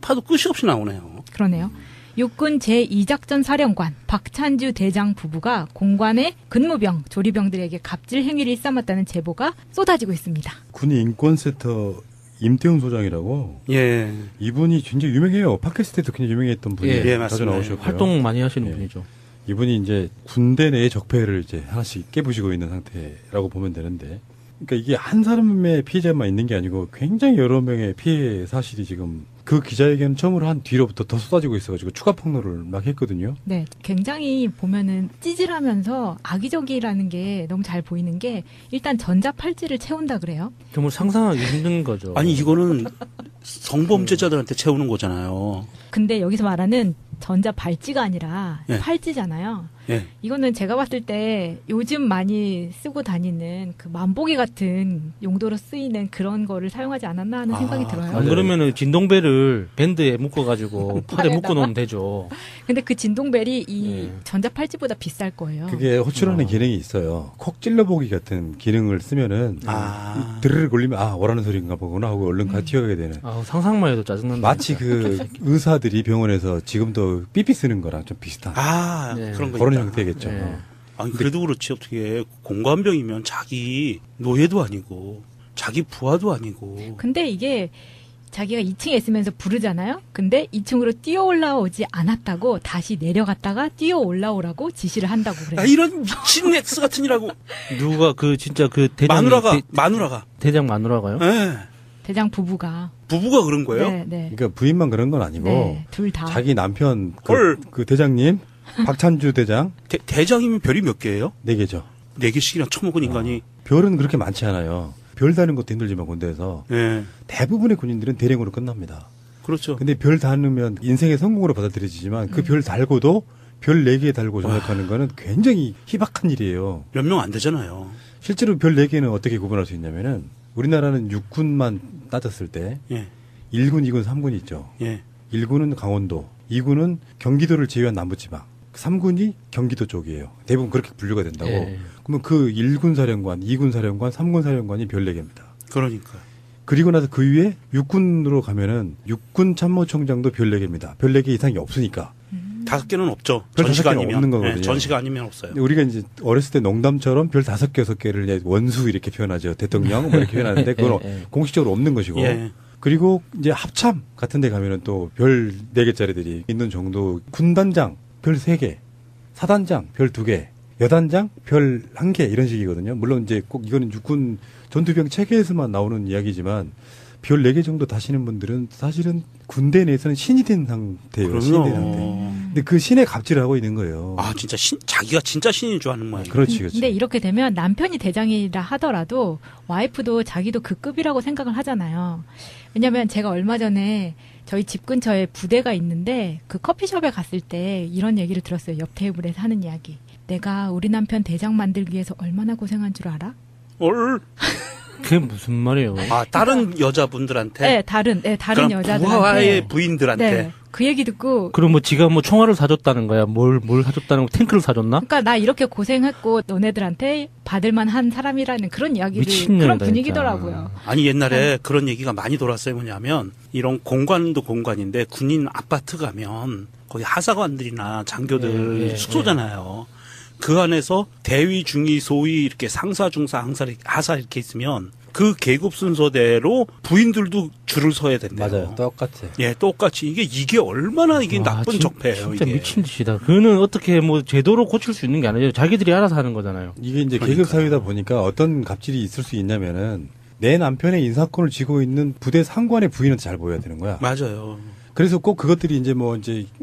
파도 끝이 없이 나오네요. 그러네요. 육군 제2작전 사령관 박찬주 대장 부부가 공관의 근무병, 조리병들에게 갑질 행위를 일삼았다는 제보가 쏟아지고 있습니다. 군 인권센터 임태훈 소장이라고. 예. 이분이 굉장히 유명해요. 팟캐스트에도 굉장히 유명했던 분이에요. 예, 자주 맞습니다. 나오셨고요. 활동 많이 하시는 예. 분이죠. 이분이 이제 군대 내의 적폐를 이제 하나씩 깨부시고 있는 상태라고 보면 되는데, 그러니까 이게 한 사람의 피해자만 있는 게 아니고 굉장히 여러 명의 피해 사실이 지금 그 기자회견 처음으로 한 뒤로부터 더 쏟아지고 있어가지고 추가 폭로를 막 했거든요. 네, 굉장히 보면은 찌질하면서 악의적이라는 게 너무 잘 보이는 게 일단 전자팔찌를 채운다 그래요. 정말 상상하기 힘든 거죠. 아니 이거는 성범죄자들한테 채우는 거잖아요. 근데 여기서 말하는 전자발찌가 아니라 예. 팔찌잖아요. 예. 이거는 제가 봤을 때 요즘 많이 쓰고 다니는 그 만보기 같은 용도로 쓰이는 그런 거를 사용하지 않았나 하는 생각이 들어요. 안 그러면은 진동벨을 밴드에 묶어가지고 팔에 팔에다가? 묶어놓으면 되죠. 근데 그 진동벨이 이 전자팔찌보다 비쌀 거예요. 그게 호출하는 기능이 있어요. 콕 찔러보기 같은 기능을 쓰면은 드르륵 걸리면 원하는 소리인가 보구나 하고 얼른 가 튀어가게 되는. 상상만 해도 짜증난다. 마치 그 의사들이 병원에서 지금도 삐삐 쓰는 거랑 좀 비슷한. 네. 그런 거 그런 있다. 형태겠죠. 네. 아니 그래도 그렇지 어떻게 공관병이면 자기 노예도 아니고 자기 부하도 아니고. 근데 이게 자기가 2층에 있으면서 부르잖아요. 근데 2층으로 뛰어 올라오지 않았다고 다시 내려갔다가 뛰어 올라오라고 지시를 한다고 그래요. 이런 미친 엑스 같은 이라고. 누가 진짜 그 대장 마누라가 대장 마누라가요? 네. 대장 부부가 그런 거예요? 네. 그러니까 부인만 그런 건 아니고 네, 둘 다. 자기 남편 그 대장님 박찬주 대장 대장이면 별이 몇 개예요? 4개죠. 4개씩이나 처먹은 인간이. 별은 그렇게 많지 않아요. 별 다는 것도 힘들지만 군대에서 대부분의 군인들은 대령으로 끝납니다. 그렇죠. 근데 별 다누면 인생의 성공으로 받아들여지지만 그 별 달고도 별 4개 달고 전역하는 거는 굉장히 희박한 일이에요. 몇 명 안 되잖아요. 실제로 별 4개는 어떻게 구분할 수 있냐면은 우리나라는 육군만 따졌을 때 1군, 2군, 3군이 있죠. 1군은 강원도, 2군은 경기도를 제외한 남부지방, 3군이 경기도 쪽이에요. 대부분 그렇게 분류가 된다고. 그러면 그 1군 사령관, 2군 사령관, 3군 사령관이 별 4개입니다. 그러니까요. 그리고 나서 그 위에 육군으로 가면은 육군 참모총장도 별 4개입니다. 별 4개 이상이 없으니까. 5개는 없죠. 별 전시가 5개는 아니면. 없는 거거든요. 전시가 아니면 없어요. 우리가 이제 어렸을 때 농담처럼 별 5개, 6개를 원수 이렇게 표현하죠. 대통령 뭐 이렇게 표현하는데 그건 공식적으로 없는 것이고. 그리고 이제 합참 같은 데 가면은 또 별 4개짜리들이 있는 정도. 군단장 별 3개, 사단장 별 2개, 여단장 별 1개 이런 식이거든요. 물론 이제 꼭 이거는 육군 전투병 체계에서만 나오는 이야기지만 별 4개 정도 다시는 분들은 사실은 군대 내에서는 신이 된 상태예요. 신이 된 상태. 근데 그 신의 갑질을 하고 있는 거예요. 진짜 자기가 진짜 신인 줄 아는 모양이에요. 그렇지. 근데 이렇게 되면 남편이 대장이라 하더라도 와이프도 자기도 그 급이라고 생각을 하잖아요. 왜냐면 제가 얼마 전에 저희 집 근처에 부대가 있는데 그 커피숍에 갔을 때 이런 얘기를 들었어요. 옆 테이블에서 하는 이야기. 내가 우리 남편 대장 만들기 위해서 얼마나 고생한 줄 알아? 그게 무슨 말이에요? 다른 여자분들한테? 네, 다른 여자들한테. 부하의 부인들한테? 네, 그 얘기 듣고. 그럼 지가 총알을 사줬다는 거야? 뭘 사줬다는 거? 탱크를 사줬나? 그러니까 나 이렇게 고생했고 너네들한테 받을만 한 사람이라는 그런 이야기를, 그런 분위기더라고요. 아니 옛날에 그런 얘기가 많이 돌았어요. 뭐냐면 이런 공관도 공관인데 군인 아파트 가면 거기 하사관들이나 장교들 숙소잖아요. 그 안에서 대위, 중위, 소위 이렇게 상사, 중사, 하사 이렇게 있으면 그 계급 순서대로 부인들도 줄을 서야 된대요. 맞아요. 똑같아요. 똑같이. 이게 얼마나 이게 나쁜 적폐예요. 진짜 이게. 미친 짓이다. 그거는 어떻게 제도로 고칠 수 있는 게 아니에요. 자기들이 알아서 하는 거잖아요. 이게 이제 계급 사회다 보니까 어떤 갑질이 있을 수 있냐면은 내 남편의 인사권을 쥐고 있는 부대 상관의 부인한테 잘 보여야 되는 거야. 맞아요. 그래서 꼭 그것들이 이제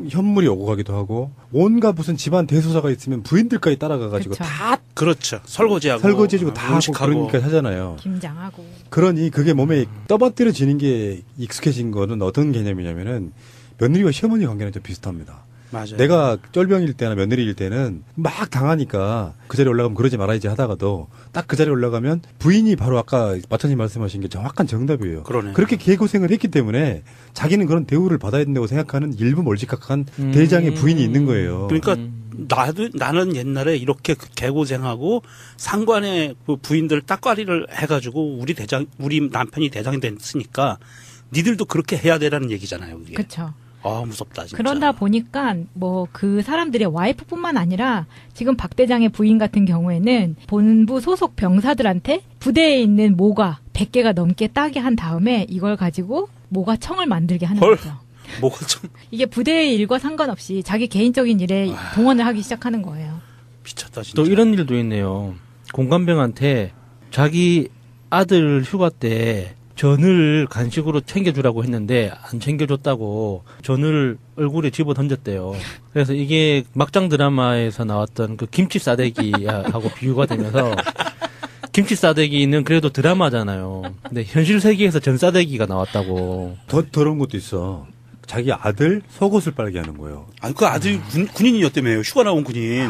현물이 오고 가기도 하고 온갖 무슨 집안 대소사가 있으면 부인들까지 따라가가지고 다 그렇죠. 설거지하고 다 하고 그러니까 하잖아요. 김장하고. 그러니 그게 몸에 떠받들어지는 게 익숙해진 거는 어떤 개념이냐면은 며느리와 시어머니 관계는 좀 비슷합니다. 맞아요. 내가 쫄병일 때나 며느리일 때는 막 당하니까 그 자리에 올라가면 그러지 말아야지 하다가도 딱 그 자리에 올라가면 부인이 바로 아까 마차님 말씀하신 게 정확한 정답이에요. 그러네. 그렇게 개고생을 했기 때문에 자기는 그런 대우를 받아야 된다고 생각하는 일부 몰직각한 대장의 부인이 있는 거예요. 그러니까 나는 옛날에 이렇게 개고생하고 상관의 그 부인들 딱가리를 해가지고 우리 남편이 대장이 됐으니까 니들도 그렇게 해야 되라는 얘기잖아요. 그게. 그렇죠. 아, 무섭다 진짜. 그러다 보니까 뭐 그 사람들의 와이프뿐만 아니라 지금 박 대장의 부인 같은 경우에는 본부 소속 병사들한테 부대에 있는 모가 100개가 넘게 따게 한 다음에 이걸 가지고 모가청을 만들게 하는 거죠. 모가청. 이게 부대의 일과 상관없이 자기 개인적인 일에 동원을 하기 시작하는 거예요. 미쳤다 진짜. 또 이런 일도 있네요. 공관병한테 자기 아들 휴가 때 전을 간식으로 챙겨주라고 했는데 안 챙겨줬다고 전을 얼굴에 집어 던졌대요. 그래서 이게 막장 드라마에서 나왔던 그 김치 싸대기하고 비유가 되면서 김치 싸대기는 그래도 드라마잖아요. 근데 현실 세계에서 전 싸대기가 나왔다고. 더 더러운 것도 있어. 자기 아들 속옷을 빨게 하는 거예요. 아니 그 아들 군인이었다며요. 휴가 나온 군인.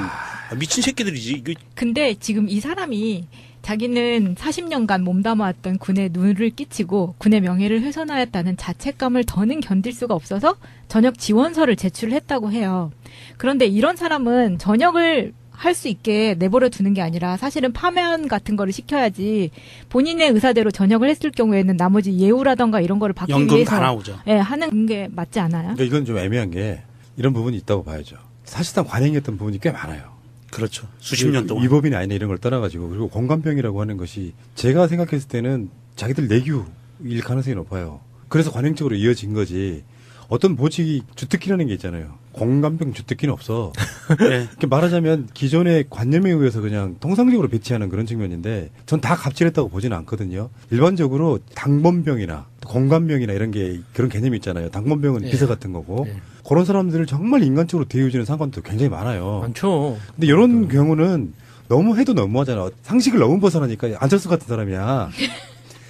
미친 새끼들이지. 근데 지금 이 사람이 자기는 40년간 몸담아왔던 군에 눈을 끼치고 군의 명예를 훼손하였다는 자책감을 더는 견딜 수가 없어서 전역 지원서를 제출했다고 해요. 그런데 이런 사람은 전역을 할 수 있게 내버려 두는 게 아니라 사실은 파면 같은 거를 시켜야지 본인의 의사대로 전역을 했을 경우에는 나머지 예우라던가 이런 거를 받기 연금 위해서 다 나오죠. 예, 하는 게 맞지 않아요? 그러니까 이건 좀 애매한 게 이런 부분이 있다고 봐야죠. 사실상 관행이었던 부분이 꽤 많아요. 그렇죠. 수십 년 동안. 위법이나 아니나 이런 걸 떠나가지고 그리고 공관병이라고 하는 것이 제가 생각했을 때는 자기들 내규일 가능성이 높아요. 그래서 관행적으로 이어진 거지. 어떤 보직이 주특기라는 게 있잖아요. 공관병 주특기는 없어. 네. 이렇게 말하자면 기존의 관념에 의해서 그냥 통상적으로 배치하는 그런 측면인데 전 다 갑질했다고 보지는 않거든요. 일반적으로 당번병이나 공관병이나 이런 게 그런 개념이 있잖아요. 당번병은 비서 같은 거고 그런 사람들을 정말 인간적으로 대해주는 상관도 굉장히 많아요. 많죠. 근데 이런 경우는 너무 해도 너무하잖아. 상식을 너무 벗어나니까 안철수 같은 사람이야.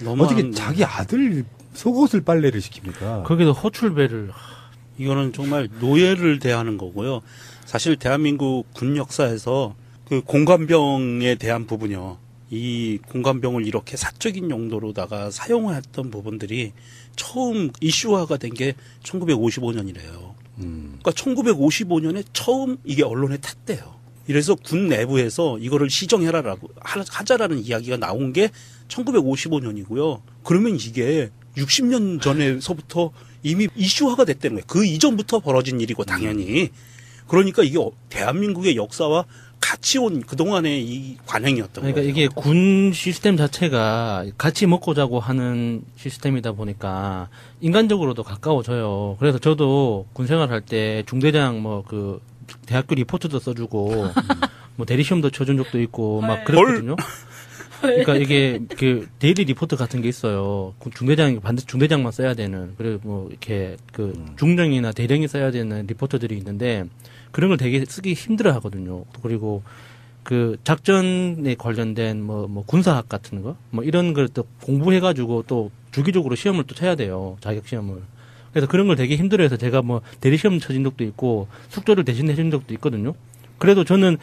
어떻게 자기 아들 속옷을 빨래를 시킵니까? 거기도 호출배를. 이거는 정말 노예를 대하는 거고요. 사실 대한민국 군 역사에서 그 공관병에 대한 부분이요. 이 공관병을 이렇게 사적인 용도로다가 사용했던 부분들이 처음 이슈화가 된 게 1955년이래요. 그러니까 1955년에 처음 이게 언론에 탔대요. 이래서 군 내부에서 이거를 시정해라라고 하자라는 이야기가 나온 게 1955년이고요. 그러면 이게 60년 전에서부터 이미 이슈화가 됐다는 거예요. 그 이전부터 벌어진 일이고 당연히. 그러니까 이게 대한민국의 역사와 같이 온 그동안의 이 관행이었던 그러니까 거예요. 이게 군 시스템 자체가 같이 먹고 자고 하는 시스템이다 보니까 인간적으로도 가까워져요. 그래서 저도 군 생활할 때 중대장 뭐 그 대학교 리포트도 써주고 뭐 대리시험도 쳐준 적도 있고 막 그랬거든요. 그러니까 이게 그 데일리 리포트 같은 게 있어요. 중대장 반드시 중대장만 써야 되는 그리고 뭐 이렇게 그 중령이나 대령이 써야 되는 리포트들이 있는데 그런 걸 되게 쓰기 힘들어 하거든요. 그리고 그 작전에 관련된 뭐 군사학 같은 거 뭐 이런 걸 또 공부해가지고 또 주기적으로 시험을 또 쳐야 돼요. 자격 시험을. 그래서 그런 걸 되게 힘들어해서 제가 뭐 대리시험 쳐진 적도 있고 숙조를 대신 해준 적도 있거든요. 그래도 저는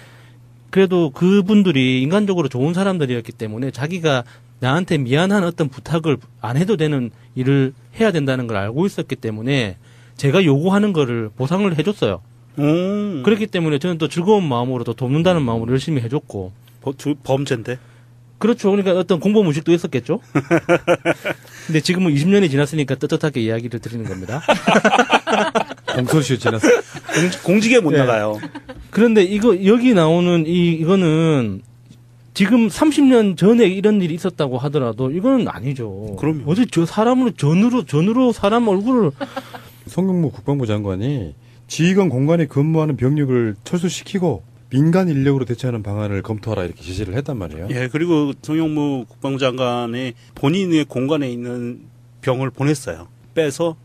그래도 그분들이 인간적으로 좋은 사람들이었기 때문에 자기가 나한테 미안한 어떤 부탁을 안 해도 되는 일을 해야 된다는 걸 알고 있었기 때문에 제가 요구하는 거를 보상을 해줬어요. 그렇기 때문에 저는 또 즐거운 마음으로 또 돕는다는 마음으로 열심히 해줬고. 범죄인데? 그렇죠. 그러니까 어떤 공범의식도 있었겠죠. 근데 지금은 20년이 지났으니까 떳떳하게 이야기를 드리는 겁니다. 공소시효 지났어. 공직에 못 나가요. 그런데 여기 나오는 이거는 지금 30년 전에 이런 일이 있었다고 하더라도 이거는 아니죠. 그럼요. 어제 저 사람으로 전으로 사람 얼굴을. 송영무 국방부 장관이 지휘관 공간에 근무하는 병력을 철수시키고 민간 인력으로 대체하는 방안을 검토하라 이렇게 지시를 했단 말이에요. 예, 그리고 송영무 국방부 장관이 본인의 공간에 있는 병을 보냈어요. 빼서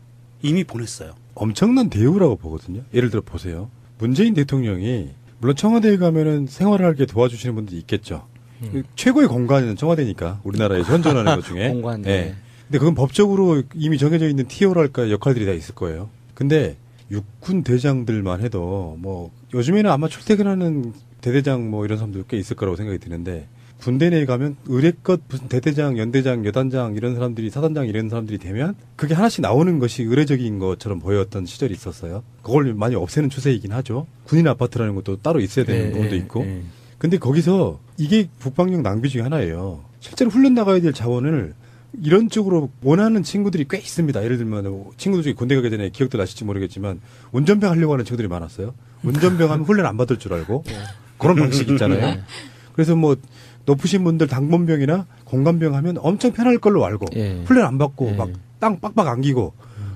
이미 보냈어요. 엄청난 대우라고 보거든요. 예를 들어 보세요. 문재인 대통령이 물론 청와대에 가면은 생활을 하게 도와주시는 분들이 있겠죠. 최고의 공간은 청와대니까 우리나라에서 현존하는 것 중에. 공간. 네. 근데 그건 법적으로 이미 정해져 있는 티오랄까 역할들이 다 있을 거예요. 근데 육군 대장들만 해도 뭐 요즘에는 아마 출퇴근하는 대대장 뭐 이런 사람들 꽤 있을 거라고 생각이 드는데 군대 내에 가면 의례껏 무슨 대대장, 연대장, 여단장 이런 사람들이 사단장 이런 사람들이 되면 그게 하나씩 나오는 것이 의례적인 것처럼 보였던 시절이 있었어요. 그걸 많이 없애는 추세이긴 하죠. 군인 아파트라는 것도 따로 있어야 되는 부분도 있고. 근데 거기서 이게 국방력 낭비 중에 하나예요. 실제로 훈련 나가야 될 자원을 이런 쪽으로 원하는 친구들이 꽤 있습니다. 예를 들면 친구들 중에 군대 가기 전에 기억들 나실지 모르겠지만 운전병 하려고 하는 친구들이 많았어요. 운전병 하면 훈련 안 받을 줄 알고 그런 방식 있잖아요. 그래서 뭐 높으신 분들 당번병이나 공관병 하면 엄청 편할 걸로 알고 훈련 안 받고 막 땅 빡빡 안기고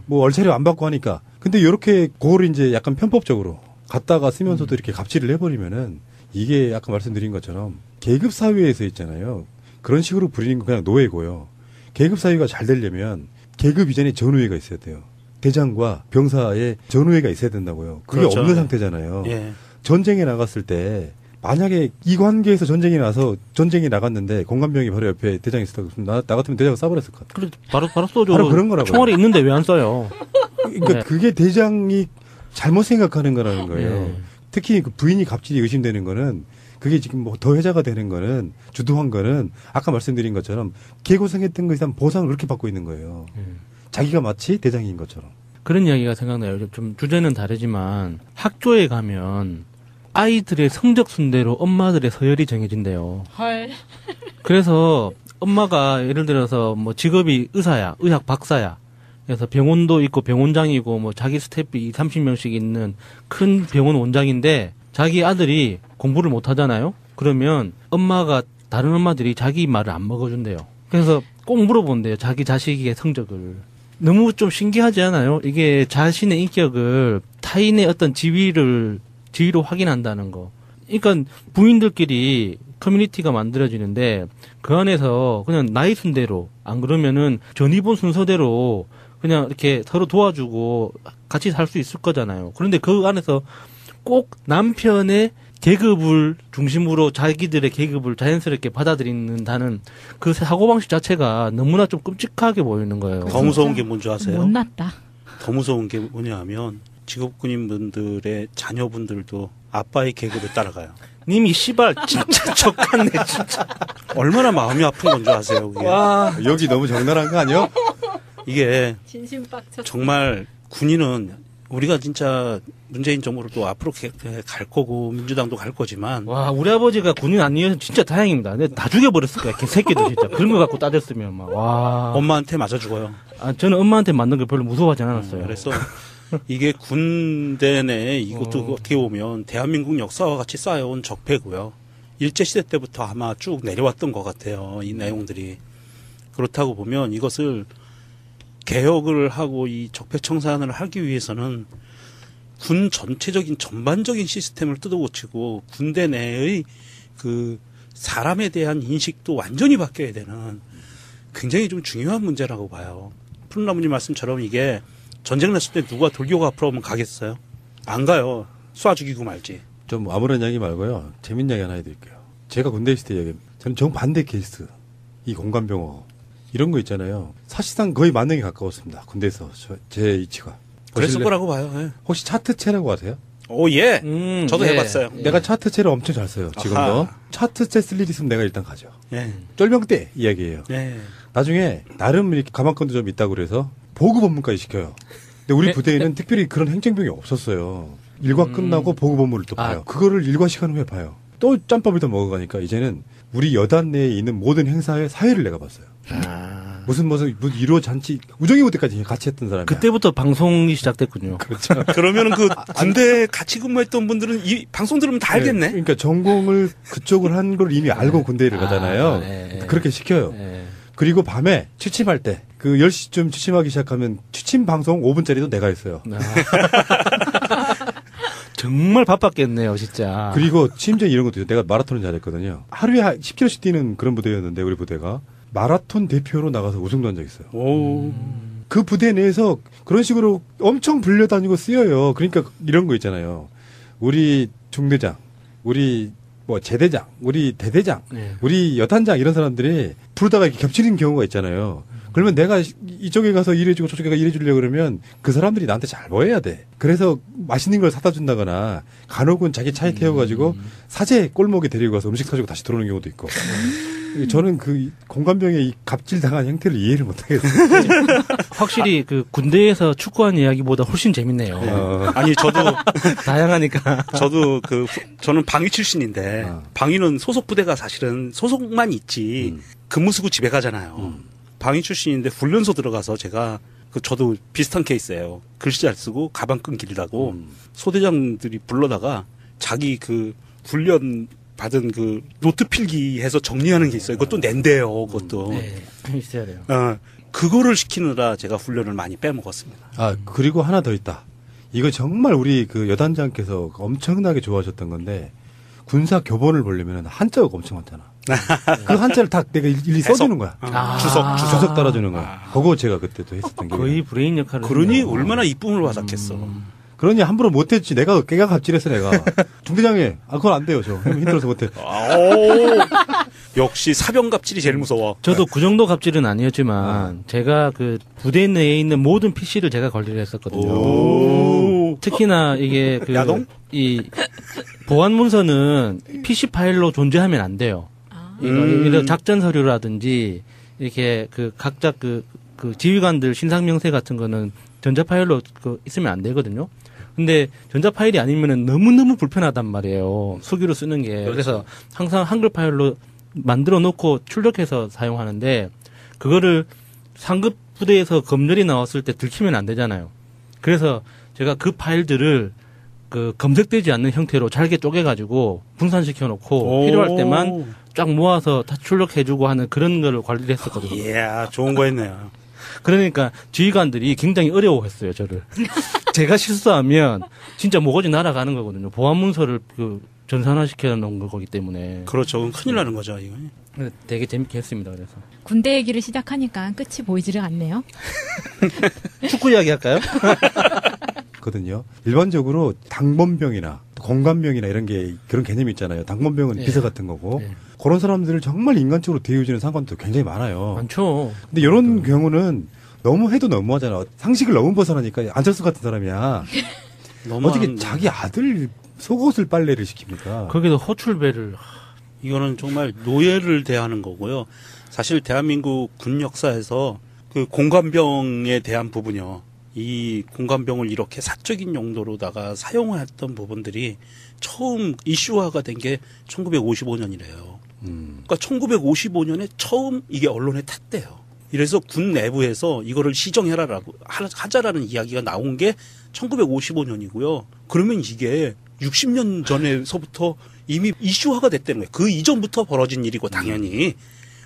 뭐 얼차려 안 받고 하니까 근데 이렇게 그거를 이제 약간 편법적으로 갖다가 쓰면서도 이렇게 갑질을 해버리면은 이게 아까 말씀드린 것처럼 계급 사회에서 있잖아요. 그런 식으로 부리는 건 그냥 노예고요. 계급 사회가 잘 되려면 계급 이전에 전우회가 있어야 돼요. 대장과 병사의 전우회가 있어야 된다고요. 그게 그렇죠. 없는 상태잖아요. 예. 전쟁에 나갔을 때 만약에 이 관계에서 전쟁이 나갔는데 공관병이 바로 옆에 대장이 있었다고 나 같으면 대장을 쏴버렸을 것 같아요. 그래, 바로 쏘죠. 바로 그런 거라고요. 총알이 있는데 왜 안 쏴요? 그러니까 네. 그게 대장이 잘못 생각하는 거라는 거예요. 네. 특히 그 부인이 갑질이 의심되는 거는 그게 지금 뭐 더 회자가 되는 거는 주도한 거는 아까 말씀드린 것처럼 개고생했던 것에 대한 보상을 그렇게 받고 있는 거예요. 자기가 마치 대장인 것처럼. 그런 이야기가 생각나요. 좀 주제는 다르지만 학교에 가면 아이들의 성적 순대로 엄마들의 서열이 정해진대요. 헐. 그래서 엄마가 예를 들어서 뭐 직업이 의사야, 의학 박사야. 그래서 병원도 있고 병원장이고 뭐 자기 스태프 30명씩 있는 큰 병원 원장인데 자기 아들이 공부를 못 하잖아요. 그러면 엄마가 다른 엄마들이 자기 말을 안 먹어준대요. 그래서 꼭 물어본대요. 자기 자식의 성적을. 너무 좀 신기하지 않아요? 이게 자신의 인격을 타인의 어떤 지위로 확인한다는 거. 그러니까 부인들끼리 커뮤니티가 만들어지는데 그 안에서 그냥 나이 순대로 안 그러면은 전입원 순서대로 그냥 이렇게 서로 도와주고 같이 살 수 있을 거잖아요. 그런데 그 안에서 꼭 남편의 계급을 중심으로 자기들의 계급을 자연스럽게 받아들이는다는 그 사고방식 자체가 너무나 좀 끔찍하게 보이는 거예요. 더 무서운 게 뭔지 아세요? 못났다. 더 무서운 게 뭐냐 하면 직업군인분들의 자녀분들도 아빠의 계급을 따라가요. 님이 씨발 진짜 족같네 진짜. 얼마나 마음이 아픈 건 줄 아세요? 그게. 와. 여기 너무 적나라한 거 아니요? 이게 진심 빡쳤어. 정말 군인은 우리가 진짜 문재인 정부로도 앞으로 갈 거고 민주당도 갈 거지만 와, 우리 아버지가 군인 아니어서 진짜 다행입니다. 내가 다 죽여버렸을 거야. 개새끼들 진짜. 그런 거 갖고 따졌으면 막, 와. 엄마한테 맞아 죽어요. 아, 저는 엄마한테 맞는 거 별로 무서워하지 않았어요. 그래서 이게 군대 내 이것도 어떻게 보면 대한민국 역사와 같이 쌓여온 적폐고요. 일제시대 때부터 아마 쭉 내려왔던 것 같아요. 이 내용들이. 그렇다고 보면 이것을 개혁을 하고 이 적폐 청산을 하기 위해서는 군 전체적인 전반적인 시스템을 뜯어고치고 군대 내의 그 사람에 대한 인식도 완전히 바뀌어야 되는 굉장히 좀 중요한 문제라고 봐요. 푸른나무님 말씀처럼 이게 전쟁 났을 때 누가 돌격 앞으로 오면 가겠어요? 안 가요. 쏴 죽이고 말지. 좀 아무런 이야기 말고요. 재밌는 이야기 하나 해드릴게요. 제가 군대 있을 때 얘기, 저는 정반대 케이스. 이 공관병어. 이런 거 있잖아요. 사실상 거의 만능에 가까웠습니다. 군대에서 제 이치가. 그랬을 거라고 봐요. 예. 혹시 차트체라고 아세요? 오, 예. 저도 예. 해봤어요. 내가 차트체를 엄청 잘 써요. 지금도. 아하. 차트체 쓸 일 있으면 내가 일단 가죠. 예. 쫄병대 이야기예요. 예. 나중에 나름 이렇게 가만건도 좀 있다고 그래서 보급 업무까지 시켜요. 근데 우리 부대에는 특별히 그런 행정병이 없었어요. 일과 끝나고 보급 업무를 또 봐요. 그거를 일과 시간 후에 봐요. 또 짬밥을 더 먹어가니까 이제는 우리 여단 내에 있는 모든 행사의 사회를 내가 봤어요. 무슨 1호 잔치, 우정이 무대까지 같이 했던 사람이야. 그때부터 방송이 시작됐군요. 그렇죠. 그러면은 그 군대 같이 근무했던 분들은 이 방송 들으면 다 알겠네. 네, 그러니까 전공을 그쪽을 한 걸 이미 알고 군대를 가잖아요. 네. 그렇게 시켜요. 네. 그리고 밤에 취침할 때, 그 10시쯤 취침하기 시작하면 취침 방송 5분짜리도 내가 했어요. 정말 바빴겠네요, 진짜. 그리고 심지어 이런 것도 있어요. 내가 마라톤을 잘했거든요. 하루에 10km씩 뛰는 그런 부대였는데, 우리 부대가. 마라톤 대표로 나가서 우승도 한 적 있어요. 오. 그 부대 내에서 그런 식으로 엄청 불려다니고 쓰여요. 그러니까 이런 거 있잖아요. 우리 중대장, 우리 뭐 제대장, 우리 대대장, 네. 우리 여단장 이런 사람들이 부르다가 이렇게 겹치는 경우가 있잖아요. 그러면 내가 이쪽에 가서 일해주고 저쪽에 가서 일해주려고 그러면 그 사람들이 나한테 잘 보여야 돼. 그래서 맛있는 걸 사다 준다거나 간혹은 자기 차에 태워가지고 사제 골목에 데리고 가서 음식 사주고 다시 들어오는 경우도 있고. 저는 그 공관병의 이 갑질 당한 형태를 이해를 못하겠어요. 확실히 그 군대에서 축구하는 이야기보다 훨씬 재밌네요. 아니 저도 다양하니까. 저는 방위 출신인데 방위는 소속 부대가 사실은 소속만 있지 근무 쓰고 집에 가잖아요. 방위 출신인데 훈련소 들어가서 제가 저도 비슷한 케이스예요. 글씨 잘 쓰고 가방 끈기리라고 소대장들이 불러다가 자기 그 훈련 받은 그 노트 필기해서 정리하는 게 있어요. 그것도 낸대요. 그것도. 네, 있어야 돼요. 그거를 시키느라 제가 훈련을 많이 빼먹었습니다. 아, 그리고 하나 더 있다. 이거 정말 우리 그 여단장께서 엄청나게 좋아하셨던 건데, 군사 교본을 보려면 한자가 엄청 많잖아. 그 한자를 다 내가 일일이 써주는 거야. 주석 따라주는 거야. 그거 제가 그때도 했었던 게. 거의 브레인 역할을. 그러니 얼마나 이쁨을 받았겠어. 그러니 함부로 못했지. 내가 갑질했어, 내가. 중대장이, 그건 안 돼요, 저. 힘들어서 못해. 역시 사병 갑질이 제일 무서워. 저도 그 정도 갑질은 아니었지만, 제가 그 부대 내에 있는 모든 PC를 제가 관리를 했었거든요. 특히나 이게 그. 야동? 이 보안 문서는 PC 파일로 존재하면 안 돼요. 이런 작전 서류라든지, 이렇게 그 각자 그 지휘관들 신상 명세 같은 거는 전자 파일로 있으면 안 되거든요. 근데 전자 파일이 아니면은 너무너무 불편하단 말이에요. 수기로 쓰는 게. 그렇죠. 그래서 항상 한글 파일로 만들어 놓고 출력해서 사용하는데 그거를 상급 부대에서 검열이 나왔을 때 들키면 안 되잖아요. 그래서 제가 그 파일들을 그 검색되지 않는 형태로 잘게 쪼개가지고 분산시켜 놓고 필요할 때만 쫙 모아서 다 출력해주고 하는 그런 거를 관리를 했었거든요. 이야, 좋은 거 했네요. 그러니까 지휘관들이 굉장히 어려워했어요, 저를. 제가 실수하면 진짜 모거지 날아가는 거거든요. 보안 문서를 전산화시켜 놓은 거기 때문에. 그렇죠. 큰일 나는 거죠, 이거. 되게 재밌게 했습니다, 그래서. 군대 얘기를 시작하니까 끝이 보이지를 않네요. 축구 이야기 할까요? 거든요. 일반적으로 당번병이나 공관병이나 이런 게 그런 개념이 있잖아요. 당번병은 비서 같은 거고. 그런 사람들을 정말 인간적으로 대해주는 상관도 굉장히 많아요. 많죠. 근데 이런 경우는 너무 해도 너무하잖아. 상식을 너무 벗어나니까 안철수 같은 사람이야. 어떻게 자기 아들 속옷을 빨래를 시킵니까? 거기도 호출배를. 이거는 정말 노예를 대하는 거고요. 사실 대한민국 군 역사에서 그 공관병에 대한 부분이요. 이 공관병을 이렇게 사적인 용도로다가 사용했던 부분들이 처음 이슈화가 된 게 1955년이래요. 그러니까 1955년에 처음 이게 언론에 탔대요. 이래서 군 내부에서 이거를 시정해라라고 하자라는 이야기가 나온 게 1955년이고요. 그러면 이게 60년 전에서부터 이미 이슈화가 됐다는 거예요. 그 이전부터 벌어진 일이고 당연히.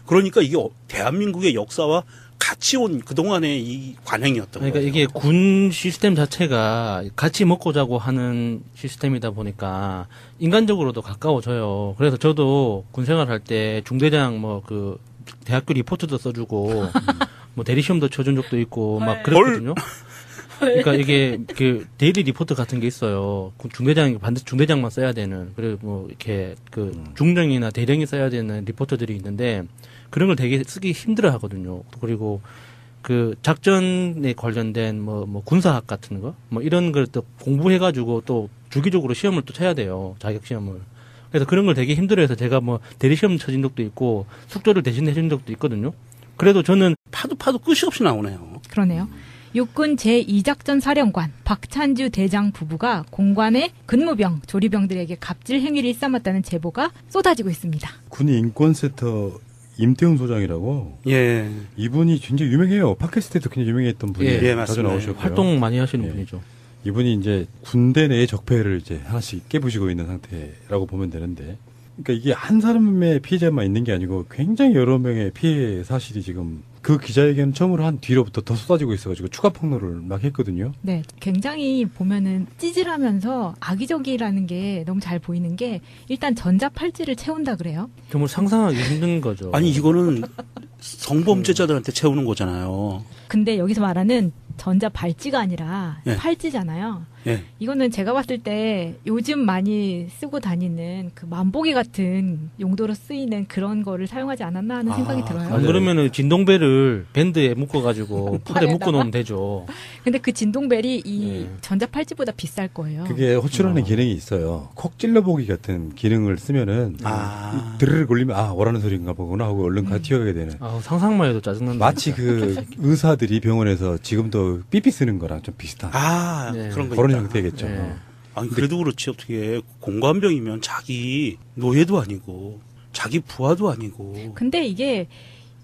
그러니까 이게 대한민국의 역사와 같이 온 그동안의 이 관행이었던 거예요. 그러니까 이게 군 시스템 자체가 같이 먹고 자고 하는 시스템이다 보니까 인간적으로도 가까워져요. 그래서 저도 군 생활할 때 중대장 대학교 리포트도 써주고 대리시험도 쳐준 적도 있고 막 그랬거든요. 그러니까 이게 그 데일리 리포트 같은 게 있어요. 중대장이 반드시 중대장만 써야 되는, 그리고 이렇게 중령이나 대령이 써야 되는 리포트들이 있는데 그런 걸 되게 쓰기 힘들어 하거든요. 그리고 그 작전에 관련된 군사학 같은 거 이런 걸 또 공부해가지고 또 주기적으로 시험을 또 쳐야 돼요. 자격 시험을. 그래서 그런 걸 되게 힘들어해서 제가 대리시험 쳐진 적도 있고 숙제를 대신 해준 적도 있거든요. 그래도 저는 파도 끝이 없이 나오네요. 그러네요. 육군 제2작전 사령관 박찬주 대장 부부가 공관의 근무병, 조리병들에게 갑질 행위를 일삼았다는 제보가 쏟아지고 있습니다. 군의 인권센터 임태훈 소장이라고. 예. 이분이 굉장히 유명해요. 팟캐스트에도 굉장히 유명했던 분이에요. 예, 자주 맞습니다. 나오셨고요. 활동 많이 하시는 분이죠. 이분이 이제 군대 내의 적폐를 이제 하나씩 깨부시고 있는 상태라고 보면 되는데, 그러니까 이게 한 사람의 피해자만 있는 게 아니고 굉장히 여러 명의 피해 사실이 지금 그 기자회견 처음으로 한 뒤로부터 더 쏟아지고 있어가지고 추가 폭로를 막 했거든요. 네, 굉장히 보면은 찌질하면서 악의적이라는 게 너무 잘 보이는 게 일단 전자팔찌를 채운다 그래요. 정말 상상하기 힘든 거죠. 아니 이거는 성범죄자들한테 채우는 거잖아요. 근데 여기서 말하는 전자발찌가 아니라 예. 팔찌잖아요. 예. 이거는 제가 봤을 때 요즘 많이 쓰고 다니는 그 만보기 같은 용도로 쓰이는 그런 거를 사용하지 않았나 하는 생각이 들어요. 안 그러면은 진동벨을 밴드에 묶어가지고 팔에 팔에다가? 묶어놓으면 되죠. 근데 그 진동벨이 이 전자팔찌보다 비쌀 거예요. 그게 호출하는 기능이 있어요. 콕 찔러보기 같은 기능을 쓰면은 드르륵 걸리면 오라는 소리인가 보구나 하고 얼른 튀어가게 되는. 상상만 해도 짜증난다. 마치 그 의사들이 병원에서 지금도 삐삐 쓰는 거랑 좀 비슷한. 네. 그런 거 그런 있다. 형태겠죠. 네. 아니 그래도 그렇지 어떻게 공관병이면 자기 노예도 아니고 자기 부하도 아니고. 근데 이게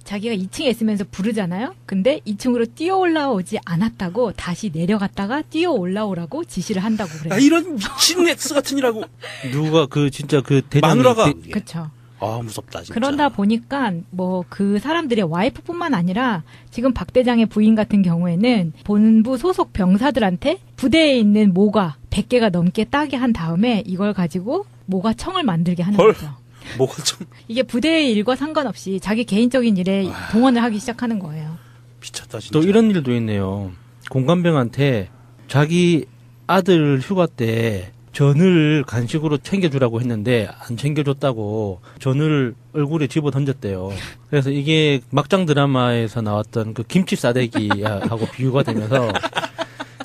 자기가 2층에 있으면서 부르잖아요. 근데 2층으로 뛰어 올라오지 않았다고 다시 내려갔다가 뛰어 올라오라고 지시를 한다고 그래요. 아, 이런 미친 X 같은 이라고. 누가 진짜 대장이 마누라가. 그렇죠. 아, 무섭다, 진짜. 그러다 보니까 뭐 그 사람들의 와이프뿐만 아니라 지금 박 대장의 부인 같은 경우에는 본부 소속 병사들한테 부대에 있는 모가 100개가 넘게 따게 한 다음에 이걸 가지고 모가청을 만들게 하는 거죠. 뭐가 좀 이게 부대의 일과 상관없이 자기 개인적인 일에 동원을 하기 시작하는 거예요. 미쳤다, 진짜. 또 이런 일도 있네요. 공관병한테 자기 아들 휴가 때 전을 간식으로 챙겨주라고 했는데 안 챙겨줬다고 전을 얼굴에 집어 던졌대요. 그래서 이게 막장 드라마에서 나왔던 그 김치 싸대기하고 비유가 되면서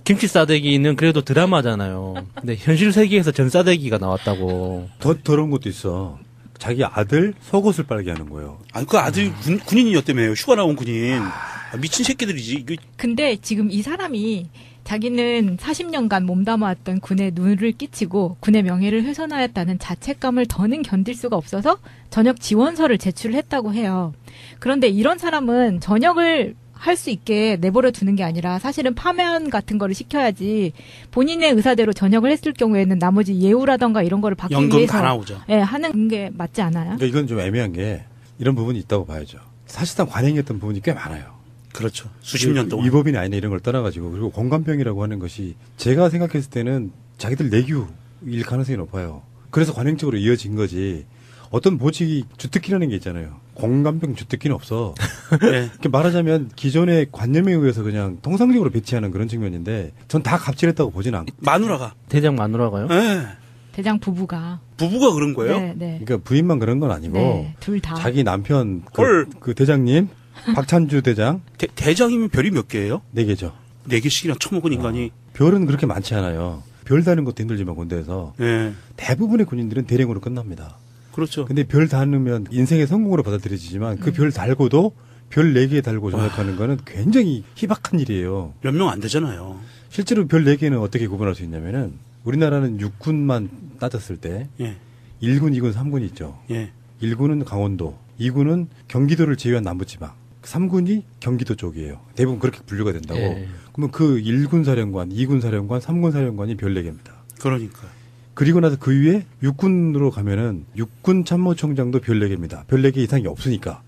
김치 싸대기는 그래도 드라마잖아요. 근데 현실 세계에서 전 싸대기가 나왔다고. 더 더러운 것도 있어. 자기 아들 속옷을 빨게 하는 거예요. 아니, 그 아들 군인이었다며요. 휴가 나온 군인. 아, 미친 새끼들이지. 이거. 근데 지금 이 사람이 자기는 40년간 몸담아왔던 군에 눈을 끼치고 군의 명예를 훼손하였다는 자책감을 더는 견딜 수가 없어서 전역 지원서를 제출을 했다고 해요. 그런데 이런 사람은 전역을 할 수 있게 내버려 두는 게 아니라 사실은 파면 같은 거를 시켜야지 본인의 의사대로 전역을 했을 경우에는 나머지 예우라던가 이런 거를 받기 연금 위해서 다 나오죠. 예, 하는 게 맞지 않아요? 그러니까 이건 좀 애매한 게 이런 부분이 있다고 봐야죠. 사실상 관행이었던 부분이 꽤 많아요. 그렇죠. 수십 년 동안. 위법이나 아니나 이런 걸 떠나가지고 그리고 공관병이라고 하는 것이 제가 생각했을 때는 자기들 내규일 가능성이 높아요. 그래서 관행적으로 이어진 거지. 어떤 보직이 주특기라는 게 있잖아요. 공관병 주특기는 없어. 네. 이렇게 말하자면 기존의 관념에 의해서 그냥 통상적으로 배치하는 그런 측면인데 전 다 갑질했다고 보진 않고. 마누라가. 대장 마누라가요? 네. 대장 부부가. 부부가 그런 거예요? 네, 네. 그러니까 부인만 그런 건 아니고 네, 둘 다. 자기 남편 헐. 그 대장님 박찬주 대장 대장이면 별이 몇 개예요? 4개죠. 4개씩이나 처먹은 인간이. 별은 그렇게 많지 않아요. 별 다는 것도 힘들지만 군대에서 네. 대부분의 군인들은 대령으로 끝납니다. 그렇죠. 근데 별 다누면 인생의 성공으로 받아들여지지만 그 별 달고도 별 4개 달고 전역하는 거는 굉장히 희박한 일이에요. 몇 명 안 되잖아요. 실제로 별 4개는 어떻게 구분할 수 있냐면은 우리나라는 육군만 따졌을 때 예. 1군, 2군, 3군이 있죠. 예. 1군은 강원도, 2군은 경기도를 제외한 남부지방, 3군이 경기도 쪽이에요. 대부분 그렇게 분류가 된다고. 예. 그러면 그 1군 사령관, 2군 사령관, 3군 사령관이 별 4개입니다. 그러니까요. 그리고 나서 그 위에 육군으로 가면은 육군 참모총장도 별 4개입니다. 별 4개 이상이 없으니까.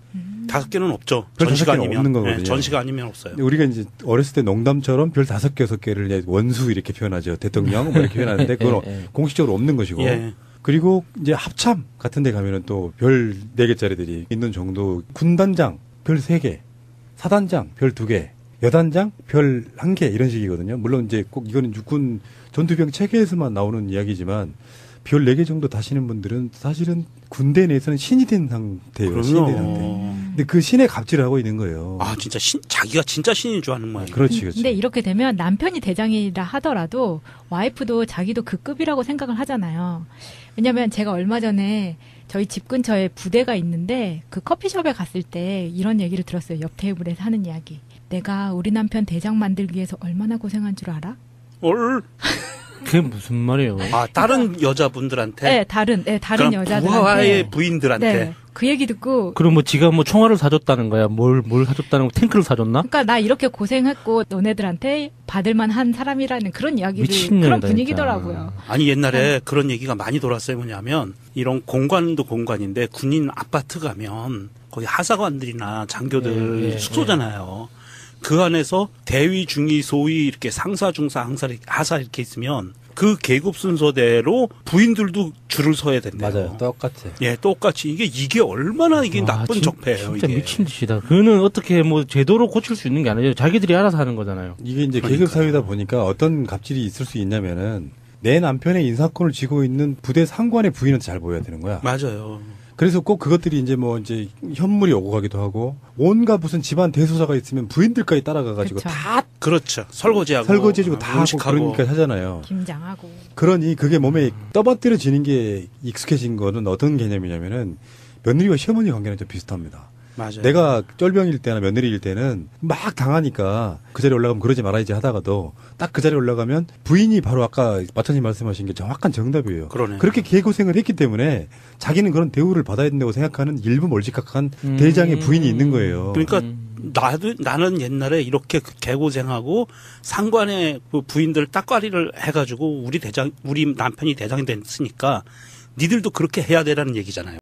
5개는 없죠. 별 전시가 5개는 아니면. 없는 거거든요. 네, 전시가 아니면 없어요. 우리가 이제 어렸을 때 농담처럼 별 5개, 6개를 이제 원수 이렇게 표현하죠. 대통령 뭐 이렇게 표현하는데 그건 공식적으로 없는 것이고. 예. 그리고 이제 합참 같은 데 가면은 또 별 4개짜리들이 있는 정도. 군단장 별 3개, 사단장 별 2개, 여단장 별 1개 이런 식이거든요. 물론 이제 꼭 이거는 육군 전투병 체계에서만 나오는 이야기지만 별 4개 정도 다시는 분들은 사실은 군대 내에서는 신이 된 상태예요. 신이 된 상태. 근데 그 신의 갑질을 하고 있는 거예요. 아, 진짜 자기가 진짜 신인 줄 아는 모양이에요. 그렇지, 그렇지. 근데 이렇게 되면 남편이 대장이라 하더라도 와이프도 자기도 그 급이라고 생각을 하잖아요. 왜냐면 제가 얼마 전에 저희 집 근처에 부대가 있는데 그 커피숍에 갔을 때 이런 얘기를 들었어요. 옆 테이블에서 하는 이야기. 내가 우리 남편 대장 만들기 위해서 얼마나 고생한 줄 알아? 그게 무슨 말이에요? 아, 다른 여자분들한테? 네, 다른 여자들한테. 부하의 부인들한테? 네, 그 얘기 듣고. 그럼 뭐 지가 뭐 총알을 사줬다는 거야? 뭘 사줬다는 거? 탱크를 사줬나? 그러니까 나 이렇게 고생했고 너네들한테 받을만한 사람이라는 그런 이야기를 미친년이다, 그런 분위기더라고요. 아니 옛날에 그런 얘기가 많이 돌았어요. 뭐냐면 이런 공관도 공관인데 군인 아파트 가면 거기 하사관들이나 장교들 숙소잖아요. 그 안에서 대위, 중위, 소위 이렇게 상사, 중사, 하사 이렇게 있으면 그 계급 순서대로 부인들도 줄을 서야 된대요. 맞아요. 똑같아요. 예, 똑같이 이게 얼마나 이게 나쁜 적폐예요. 진짜 이게. 미친 짓이다. 그거는 어떻게 뭐 제도로 고칠 수 있는 게 아니에요. 자기들이 알아서 하는 거잖아요. 이게 이제 계급 사회다 보니까 어떤 갑질이 있을 수 있냐면은 내 남편의 인사권을 쥐고 있는 부대 상관의 부인한테 잘 보여야 되는 거야. 맞아요. 그래서 꼭 그것들이 이제 뭐 이제 현물이 오고 가기도 하고 온갖 무슨 집안 대소사가 있으면 부인들까지 따라가가지고 그쵸. 다 그렇죠. 설거지하고 설거지해주고 다 하고 음식하고. 그러니까 하잖아요. 김장하고. 그러니 그게 몸에 떠받들어지는 게 익숙해진 거는 어떤 개념이냐면은 며느리와 시어머니 관계는 좀 비슷합니다. 맞아요. 내가 쫄병일 때나 며느리일 때는 막 당하니까 그 자리에 올라가면 그러지 말아야지 하다가도 딱 그 자리에 올라가면 부인이 바로 아까 마차님 말씀하신 게 정확한 정답이에요. 그러네. 그렇게 개고생을 했기 때문에 자기는 그런 대우를 받아야 된다고 생각하는 일부 몰직각한 대장의 부인이 있는 거예요. 그러니까 나는 옛날에 이렇게 개고생하고 상관의 그 부인들 딱가리를 해가지고 우리 남편이 대장이 됐으니까 니들도 그렇게 해야 되라는 얘기잖아요.